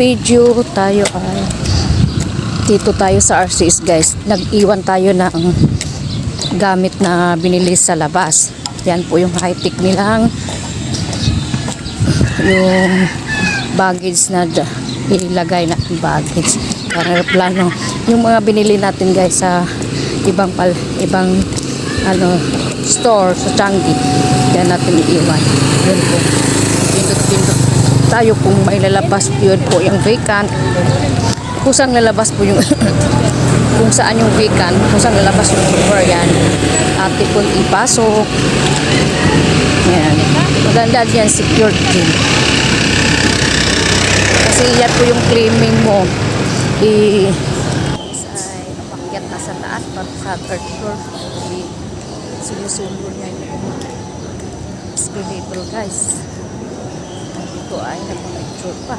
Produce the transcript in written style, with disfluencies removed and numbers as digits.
video, tayo ay dito tayo sa RCS guys. Nag-iwan tayo ng gamit na binili sa labas. Yan po yung high-tech nilang yung baggage na ilagay natin baggage. Para plano. Yung mga binili natin guys sa ibang store sa Changi. Yan natin iiwan. Yun po. Pindot-pindot tayo kung may lalabas yun po yung vacant. Kusang lalabas po yung kung saan yung vacant, kusang lalabas yung super yan. Ate po ipasok. Yan. Maganda yan, secured din. Kasi yan po yung claiming mo. Ay napakyat na sa taas para sa third floor. Sinusulo niya yung escalator guys. Ito ay nagpa-picture pa.